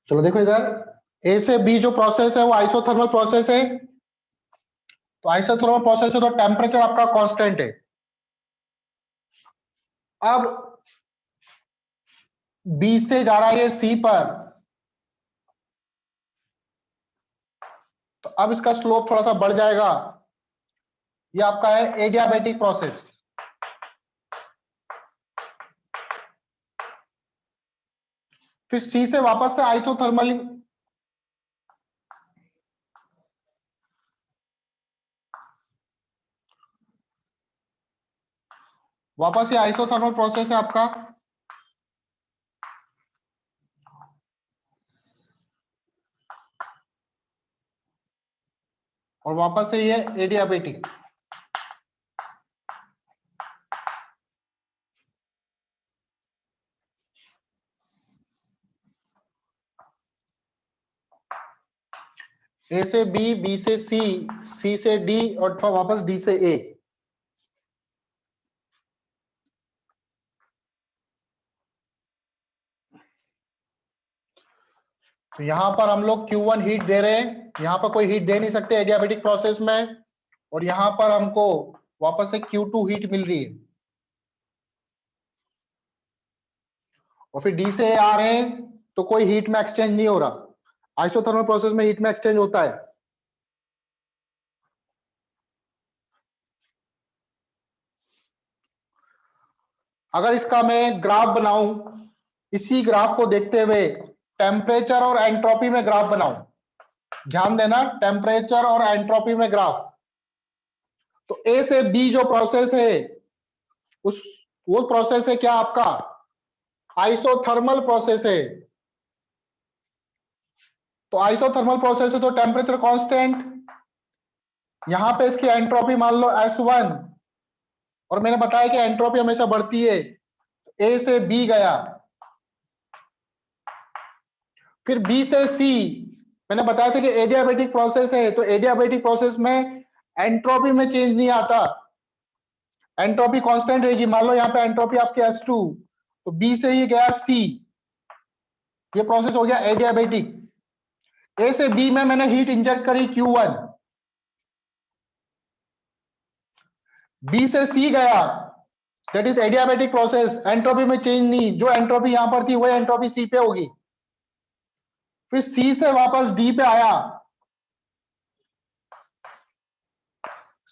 चलो देखो इधर, ए से बी जो प्रोसेस है वो आइसोथर्मल प्रोसेस है। तो आइसोथर्मल प्रोसेस है तो टेम्परेचर आपका कांस्टेंट है। अब बी से जा रहा है ये सी पर, तो अब इसका स्लोप थोड़ा सा बढ़ जाएगा। ये आपका है एडियाबेटिक प्रोसेस। फिर सी से वापस से आइसोथर्मल, वापस ये आइसोथर्मल प्रोसेस है आपका। और वापस से ये एडियाबेटिक। ए से बी, बी से सी, सी से डी और वापस डी से ए। तो यहां पर हम लोग Q1 हीट दे रहे हैं, यहां पर कोई हीट दे नहीं सकते एडियाबेटिक प्रोसेस में। और यहां पर हमको वापस से Q2 हीट मिल रही है। और फिर डी से ए आ रहे हैं तो कोई हीट में एक्सचेंज नहीं हो रहा। आइसोथर्मल प्रोसेस में हीट में एक्सचेंज होता है। अगर इसका मैं ग्राफ बनाऊं, इसी ग्राफ को देखते हुए टेम्परेचर और एंट्रोपी में ग्राफ बनाऊं, ध्यान देना, टेम्परेचर और एंट्रोपी में ग्राफ। तो ए से बी जो प्रोसेस है उस वो प्रोसेस है क्या आपका, आइसोथर्मल प्रोसेस है। तो आइसोथर्मल प्रोसेस है तो टेम्परेचर कांस्टेंट, यहां पे इसकी एंट्रोपी मान लो S1। और मैंने बताया कि एंट्रोपी हमेशा बढ़ती है। ए से बी गया, फिर बी से सी। मैंने बताया था कि एडियाबेटिक प्रोसेस है तो एडियाबेटिक प्रोसेस में एंट्रोपी में चेंज नहीं आता, एंट्रोपी कांस्टेंट रहेगी। मान लो यहाँ पे एंट्रोपी आपकी S2, तो बी से ही गया सी, ये प्रोसेस हो गया एडियाबेटिक। ए से बी में मैंने हीट इंजेक्ट करी Q1, बी से सी गया, that is adiabatic process, entropy में चेंज नहीं, जो एंट्रोपी यहां पर थी वही एंट्रोपी सी पे होगी। फिर सी से वापस डी पे आया,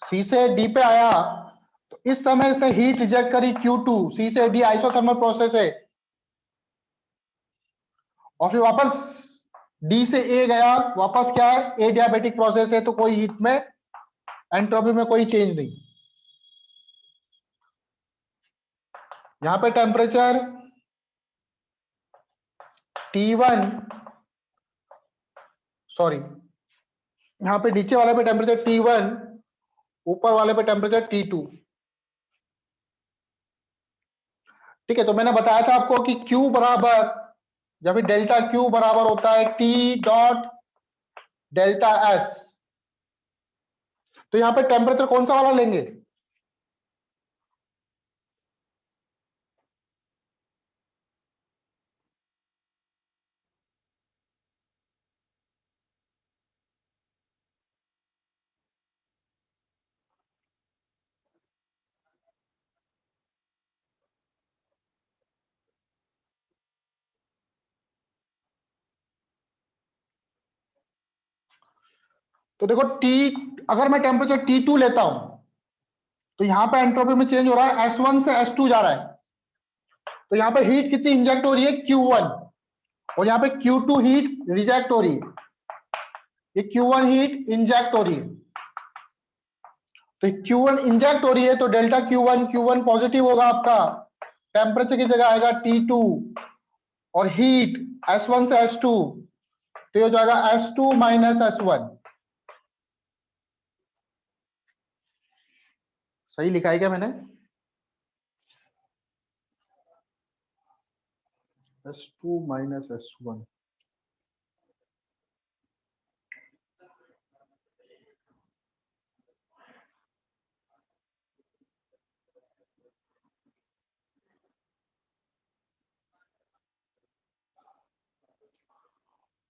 सी से डी पे आया, तो इस समय इसने हीट रिजेक्ट करी Q2, सी से डी आइसोथर्मल प्रोसेस है। और फिर वापस डी से ए गया, वापस क्या है, एडियाबेटिक प्रोसेस है तो कोई हीट में एंट्रोपी में कोई चेंज नहीं। यहां पे टेम्परेचर T1, सॉरी, यहां पे नीचे वाले पे टेम्परेचर T1, ऊपर वाले पे टेम्परेचर T2। ठीक है, तो मैंने बताया था आपको कि Q बराबर, जब भी डेल्टा Q बराबर होता है T डॉट डेल्टा S। तो यहां पे टेम्परेचर कौन सा वाला लेंगे, तो देखो T, अगर मैं टेम्परेचर T2 लेता हूं तो यहां पे एंट्रोपी में चेंज हो रहा है, S1 से S2 जा रहा है। तो यहां पे हीट कितनी इंजेक्ट हो रही है, Q1, और यहां पे Q2 हीट रिजेक्ट हो रही है, ये Q1 हीट इंजेक्ट हो रही है। तो Q1 इंजेक्ट हो रही है तो डेल्टा Q1, Q1 पॉजिटिव होगा आपका, टेम्परेचर की जगह आएगा T2, और हीट S1 से S2, तो ये हो जाएगा S2 माइनस S1। सही लिखा है क्या मैंने, S2 माइनस S1।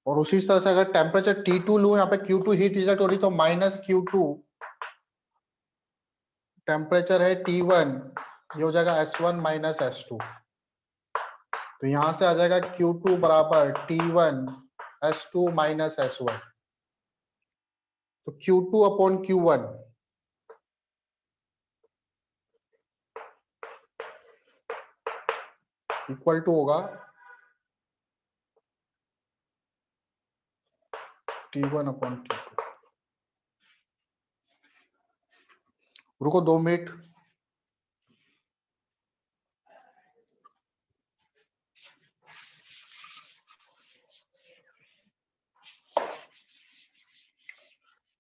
और उसी तरह से अगर टेम्परेचर T2 लूं, यहाँ पे Q2 हीट रिजेक्ट हो रही, तो माइनस Q2, टेम्परेचर है T1, ये हो जाएगा S1 माइनस S2। तो यहां से आ जाएगा Q2 बराबर T1 S2 माइनस S1। तो Q2 upon Q1 equal to होगा T1 अपॉन T2। रुको 2 मिनट।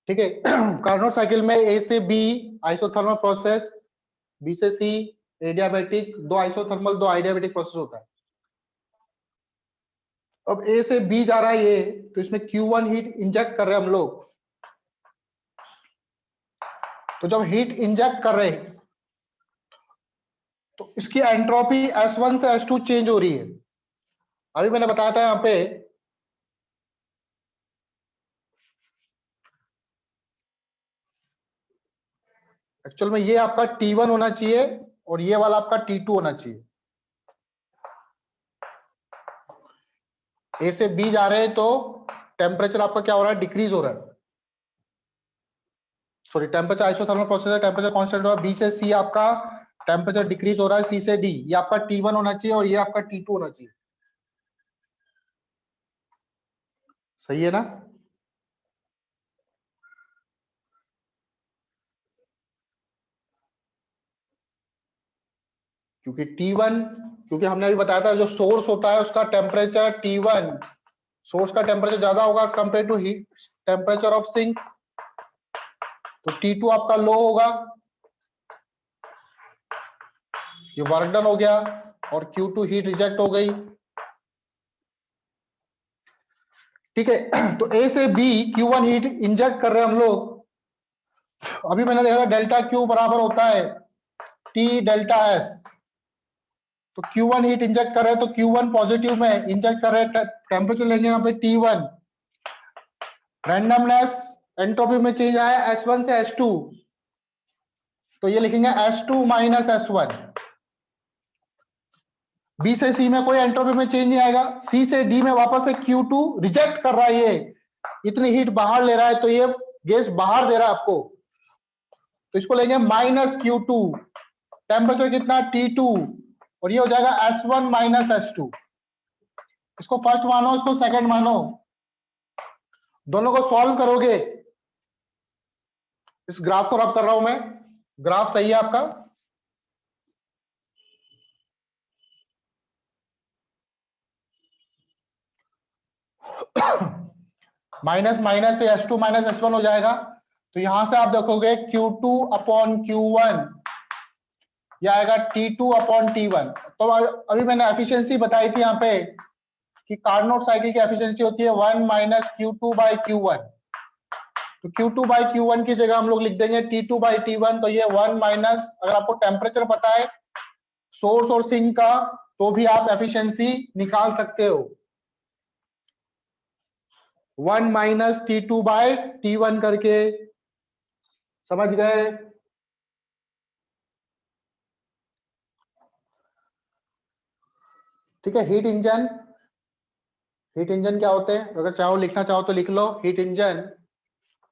ठीक है। कार्नोट साइकिल में ए से बी आइसोथर्मल प्रोसेस, बी से सी एडियाबैटिक, दो आइसोथर्मल दो आइडियाबैटिक प्रोसेस होता है। अब ए से बी जा रहा है ये, तो इसमें Q1 हीट इंजेक्ट कर रहे हैं हम लोग। तो जब हीट इंजेक्ट कर रहे हैं तो इसकी एंट्रोपी S1 से S2 चेंज हो रही है। अभी मैंने बताया था यहाँ पे एक्चुअल में ये आपका T1 होना चाहिए और ये वाला आपका T2 होना चाहिए। ए से बी जा रहे हैं तो टेम्परेचर आपका क्या हो रहा है, डिक्रीज हो रहा है। सॉरी, टेम्परेचर आइसोथर्मल प्रोसेस है, टेम्परेचर कांस्टेंट हो रहा है। बी से सी आपका टेम्परेचर डिक्रीज हो रहा है। सी से डी ये आपका T1 होना चाहिए और ये आपका T2 होना चाहिए। सही है ना? क्योंकि T1, क्योंकि हमने अभी बताया था जो सोर्स होता है उसका टेम्परेचर T1, सोर्स का टेम्परेचर ज्यादा होगा as compare to heat temperature of sink. तो T2 आपका लो होगा, ये वर्क डन हो गया, और Q2 हीट रिजेक्ट हो गई। ठीक है। तो ए से बी Q1 हीट इंजेक्ट कर रहे हैं हम लोग। अभी मैंने देखा डेल्टा Q बराबर होता है T डेल्टा S। तो Q1 हीट इंजेक्ट कर रहे हैं तो Q1 पॉजिटिव में इंजेक्ट कर रहे हैं, टेम्परेचर लेंगे यहाँ पे T1, रैंडमनेस एंट्रोपी में चेंज आया S1 से S2, तो ये लिखेंगे S2 माइनस S1। बी से सी में कोई एंट्रोपी में चेंज नहीं आएगा। सी से डी में वापस से Q2 रिजेक्ट कर रहा है, ये इतनी हीट बाहर ले रहा है, तो ये गैस बाहर दे रहा है आपको, तो इसको लेंगे माइनस Q2, टेम्परेचर कितना T2, और ये हो जाएगा S1 माइनस S2। इसको फर्स्ट मानो, इसको सेकंड मानो, दोनों को सॉल्व करोगे। इस ग्राफ को रब कर रहा हूं मैं, ग्राफ सही है आपका। माइनस माइनस तो S2 माइनस S1 हो जाएगा। तो यहां से आप देखोगे Q2 अपॉन Q1, यह आएगा T2 अपॉन T1। तो अभी मैंने एफिशिएंसी बताई थी यहाँ पे कि कार्नोट साइकिल की एफिशिएंसी होती है 1 माइनस Q2 बाई Q1। तो Q2 बाई Q1 की जगह हम लोग लिख देंगे T2 बाई T1। तो ये 1 माइनस, अगर आपको टेम्परेचर पता है सोर्स और सिंक का, तो भी आप एफिशिएंसी निकाल सकते हो। 1 माइनस T2 बाई T1 करके, समझ गए? ठीक है। हीट इंजन क्या होते हैं, अगर चाहो लिखना चाहो तो लिख लो। Heat engine,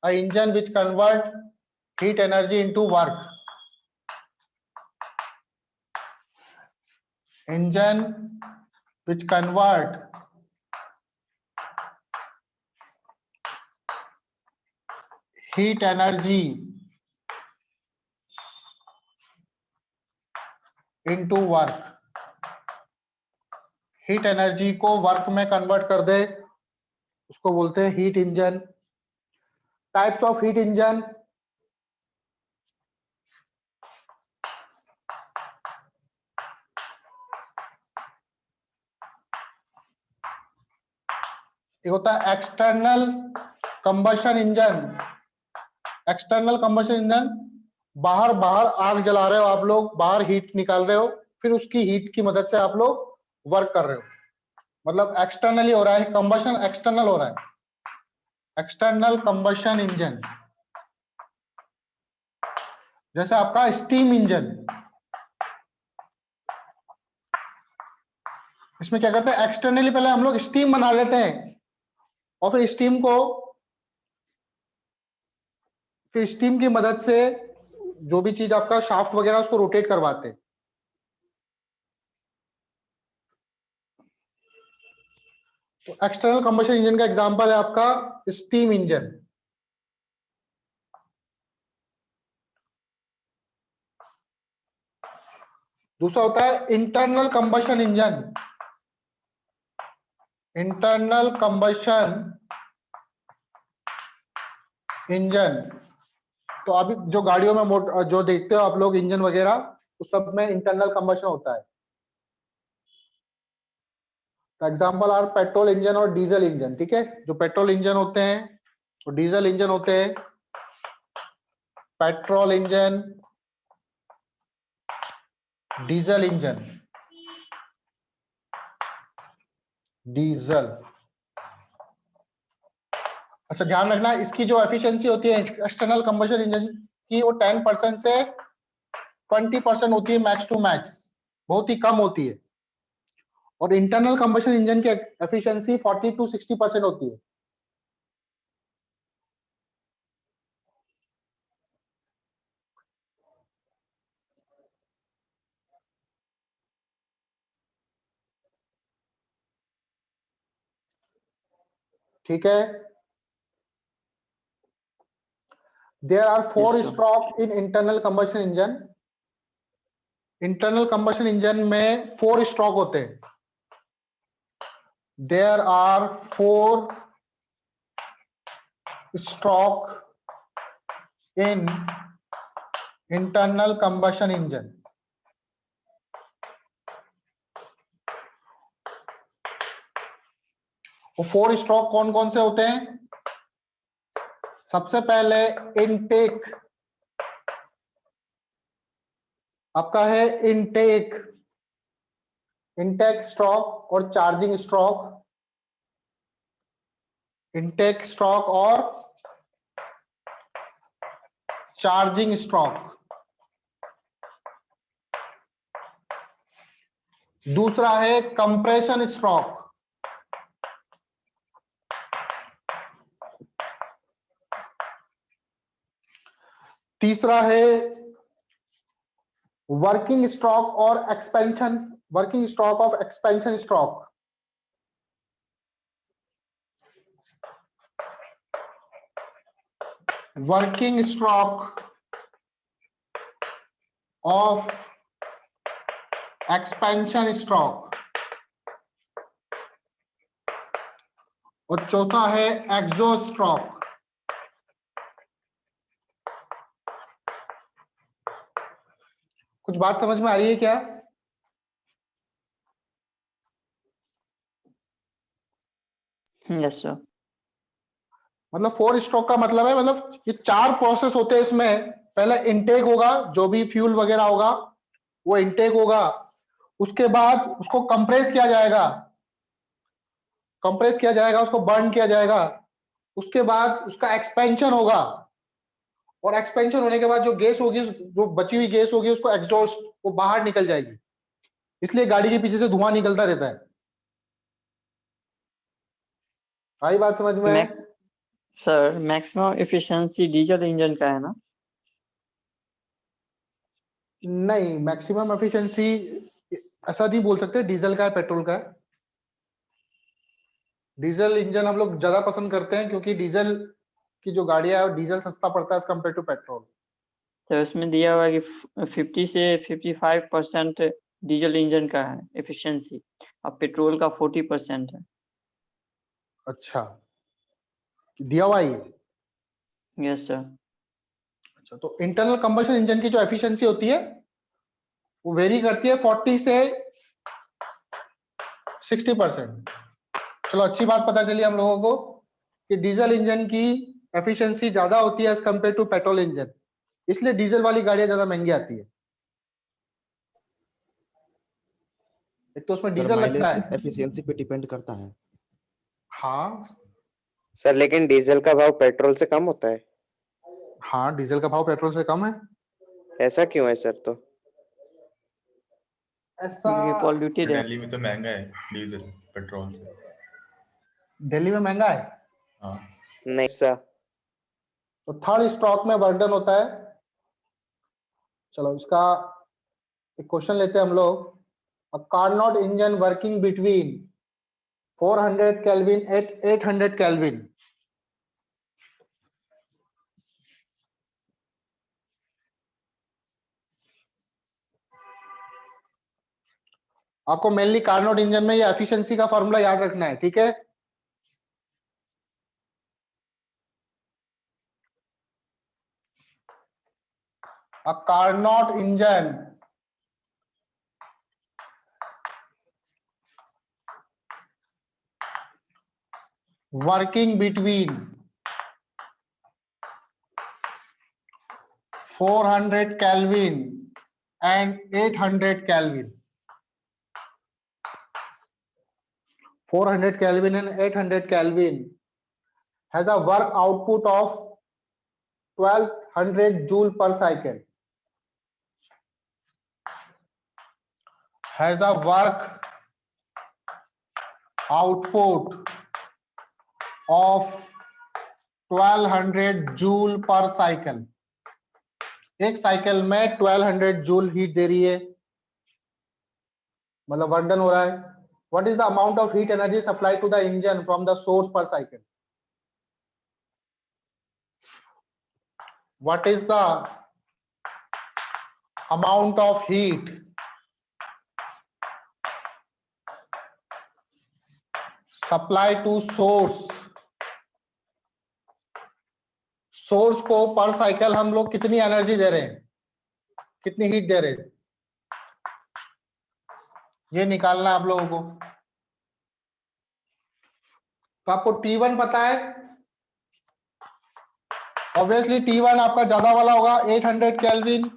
a engine which convert heat energy into work. Engine which convert heat energy into work. Heat energy को वर्क में कन्वर्ट कर दे, उसको बोलते हैं heat engine. Types of heat engine, एक होता है external combustion engine. External combustion engine, बाहर बाहर आग जला रहे हो आप लोग, बाहर हीट निकाल रहे हो, फिर उसकी हीट की मदद से आप लोग वर्क कर रहे हो। मतलब एक्सटर्नली हो रहा है, कंबशन एक्सटर्नल हो रहा है, एक्सटर्नल कंबशन इंजन। जैसे आपका स्टीम इंजन, इसमें क्या करते हैं, एक्सटर्नली पहले हम लोग स्टीम बना लेते हैं और फिर स्टीम की मदद से जो भी चीज आपका शाफ्ट वगैरह उसको रोटेट करवाते हैं। तो एक्सटर्नल कंबशन इंजन का एग्जांपल है आपका स्टीम इंजन। दूसरा होता है internal combustion engine. Internal combustion engine, तो अभी जो गाड़ियों में जो देखते हो आप लोग इंजन वगैरह, उस सब में इंटरनल कंबशन होता है। तो एग्जांपल आर पेट्रोल इंजन और डीजल इंजन। ठीक है, जो पेट्रोल इंजन होते हैं और डीजल इंजन होते हैं। Petrol engine, diesel engine, diesel. अच्छा, ध्यान रखना इसकी जो एफिशिएंसी होती है एक्सटर्नल कंबशन इंजन की, वो 10% से 20% होती है, मैक्स टू मैक्स, बहुत ही कम होती है। और इंटरनल कंबशन इंजन की एफिशिएंसी 40 to 60% होती है। ठीक है, there are Yes, 4 sir. Stroke in internal combustion engine. Internal combustion engine में 4 स्ट्रोक होते हैं। There are 4 stroke in internal combustion engine. वो 4 स्ट्रोक कौन कौन से होते हैं? सबसे पहले इनटेक, आपका है इनटेक, इनटेक स्ट्रोक और चार्जिंग स्ट्रोक। इनटेक स्ट्रोक और चार्जिंग स्ट्रोक। दूसरा है कंप्रेशन स्ट्रोक। तीसरा है वर्किंग स्ट्रोक और expansion, working stroke of expansion stroke. Working stroke of expansion stroke. और चौथा है एग्जॉस्ट स्ट्रोक। कुछ बात समझ में आ रही है क्या? Yes, sir. मतलब 4 स्ट्रोक का मतलब है, मतलब ये 4 प्रोसेस होते हैं इसमें। पहले इनटेक होगा, जो भी फ्यूल वगैरह होगा वो इनटेक होगा। उसके बाद उसको कंप्रेस किया जाएगा, कंप्रेस किया जाएगा, उसको बर्न किया जाएगा। उसके बाद उसका एक्सपेंशन होगा, और एक्सपेंशन होने के बाद जो गैस होगी, जो बची हुई गैस होगी, उसको एग्जॉस्ट, वो बाहर निकल जाएगी। इसलिए गाड़ी के पीछे से धुआं निकलता रहता है। आई बात समझ में? Mac Sir, maximum efficiency diesel engine का है ना? नहीं, मैक्सिमम एफिशिएंसी ऐसा नहीं बोल सकते डीजल का है पेट्रोल का है। डीजल इंजन हम लोग ज्यादा पसंद करते हैं क्योंकि डीजल की जो गाड़ियां है, डीजल सस्ता पड़ता है एज कम्पेयर टू पेट्रोल। तो उसमें दिया हुआ है कि 50 से 55% डीजल इंजन का है एफिशिएंसी, और पेट्रोल का 40% है। अच्छा, दिया हुआ है ये? Yes sir. अच्छा, तो इंटरनल कंबशन इंजन की जो एफिशिएंसी होती है वो वेरी करती है 40 से 60%। चलो, अच्छी बात पता चली हम लोगों को कि डीजल इंजन की एफिशिएंसी ज्यादा होती है as compare to petrol engine, इसलिए डीजल वाली गाड़ियां ज्यादा महंगी आती है। एक तो उसमें सर डीजल लगता माइलेज है। एफिशिएंसी पे डिपेंड करता है। हाँ सर लेकिन डीजल का भाव पेट्रोल से कम होता है, हाँ, डीजल का भाव पेट्रोल से कम है। ऐसा क्यों है सर? तो ऐसा क्योंकि पॉल्यूटेड है। दिल्ली में तो महंगा है डीजल पेट्रोल से। दिल्ली में महंगा है, हाँ नहीं सर। तो थर्ड स्टॉक में बर्डन होता है। चलो इसका एक क्वेश्चन लेते हैं हम लोग। A Carnot engine working between 400 kelvin at 800 kelvin, आपको मेनली कार्नोट इंजन में ये एफिशिएंसी का फॉर्मूला याद रखना है, ठीक है। अ Carnot engine working between 400 Kelvin and 800 Kelvin. 400 Kelvin and 800 Kelvin has a work output of 1200 joule per cycle. Has a work output of 1200 joule per cycle. एक cycle में 1200 जूल हीट दे रही है, मतलब वर्क डन हो रहा है। What is the amount of heat energy supply to the engine from the source per cycle? What is the amount of heat supply to source? Source को per cycle हम लोग कितनी एनर्जी दे रहे हैं, कितनी हीट दे रहे हैं, ये निकालना आप लोगों को। तो आपको T1 पता है, ऑब्वियसली T1 आपका ज्यादा वाला होगा 800 केल्विन,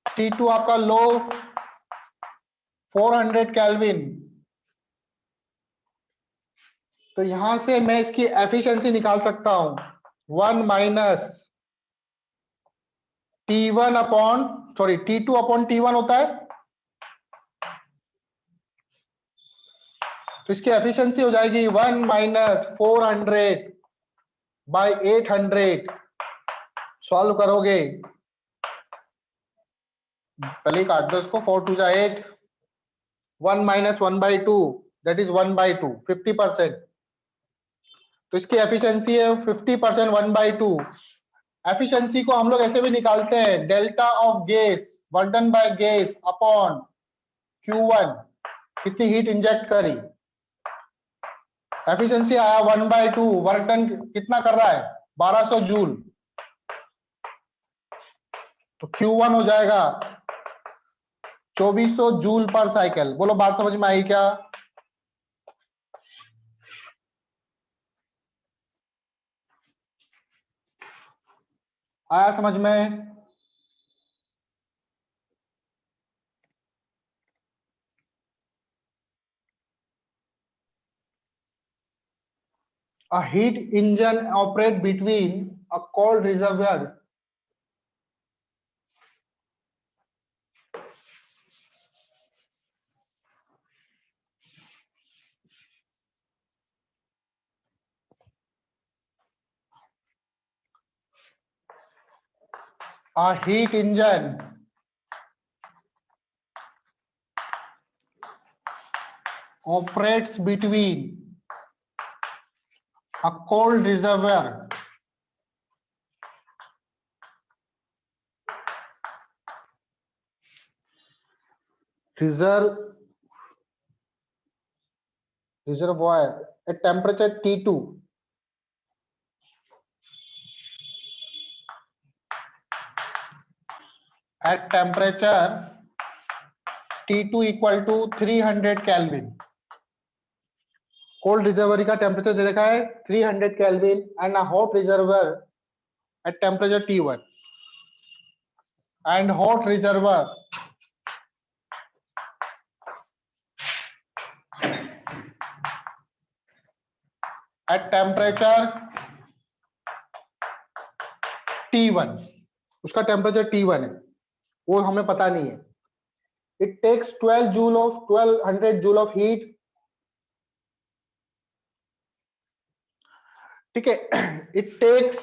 T2 आपका लो 400 केल्विन। तो यहां से मैं इसकी एफिशिएंसी निकाल सकता हूं 1 minus T1 upon sorry T2 upon T1 होता है। तो इसकी एफिशिएंसी हो जाएगी 1 माइनस 400 बाई 800। सॉल्व करोगे, पहले ही काट दो इसको, 4 2 जा 8, 1 माइनस 1/2 दैट इज 1/2, 50%। तो इसकी एफिशिएंसी है 50%, 1/2। एफिशिएंसी को हम लोग ऐसे भी निकालते हैं, delta of gas work done by gas upon Q1, कितनी हीट इंजेक्ट करी। एफिशिएंसी आया 1/2, वर्क डन कितना कर रहा है 1200 जूल, तो Q1 हो जाएगा 2400 जूल पर साइकिल। बोलो बात समझ में आई क्या? आया समझ में? A heat engine operate between a cold reservoir operates between a cold reservoir reservoir at temperature T2 at temperature T2 equal to 300 Kelvin। Cold reservoir का टेम्परेचर दे रखा है 300 kelvin and a hot reservoir at temperature T1 and hot reservoir at temperature T1, उसका temperature T1 है, वो हमें पता नहीं है. It takes 1200 joule of heat. ठीक है, it takes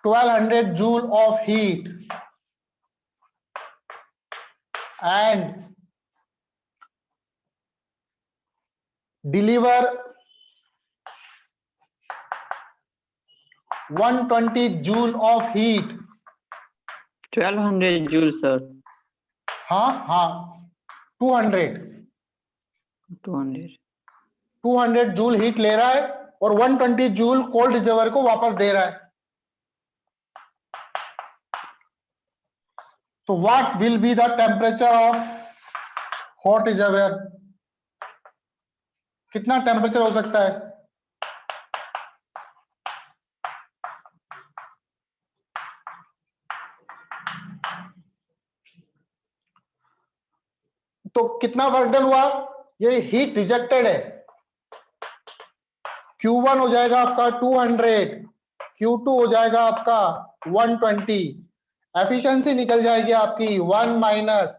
1200 joule of heat and deliver 120 joule of heat. 1200 joule, sir. हाँ 200 जूल हीट ले रहा है और 120 जूल कोल्ड रिजर्वर को वापस दे रहा है. तो what will be the temperature of hot reservoir? कितना टेम्परेचर हो सकता है? तो कितना वर्क डन हुआ? ये हीट रिजेक्टेड है. Q1 हो जाएगा आपका 200, Q2 हो जाएगा आपका 120. एफिशिएंसी निकल जाएगी आपकी 1 माइनस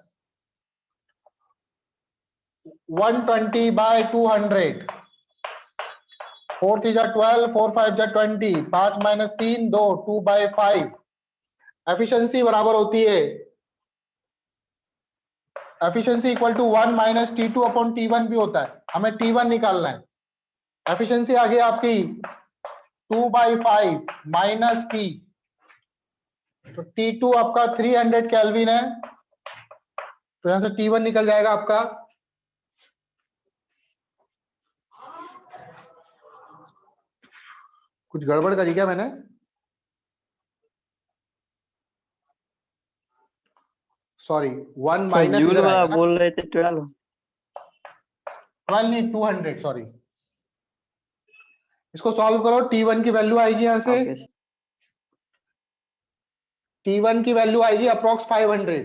120 बाय 200. 4 3 जा 12, 4 5 जा 20, 5 माइनस 3 2, 2 बाय 5. एफिशिएंसी बराबर होती है, efficiency equal to 1 minus T2 upon T1 भी होता है. हमें T1 निकालना है. एफिशिएंसी आ गई आपकी 2 बाई 5 माइनस T. तो T2 आपका 300 केल्विन है, तो यहां से T1 निकल जाएगा आपका कुछ गड़बड़ करी क्या मैंने? सॉरी 1 माइनस जूल वाला बोल रहे थे 12 नहीं 200 सॉरी. इसको सॉल्व करो. T1 की वैल्यू आएगी यहां से, ओके T1 की वैल्यू आएगी अप्रोक्स 500.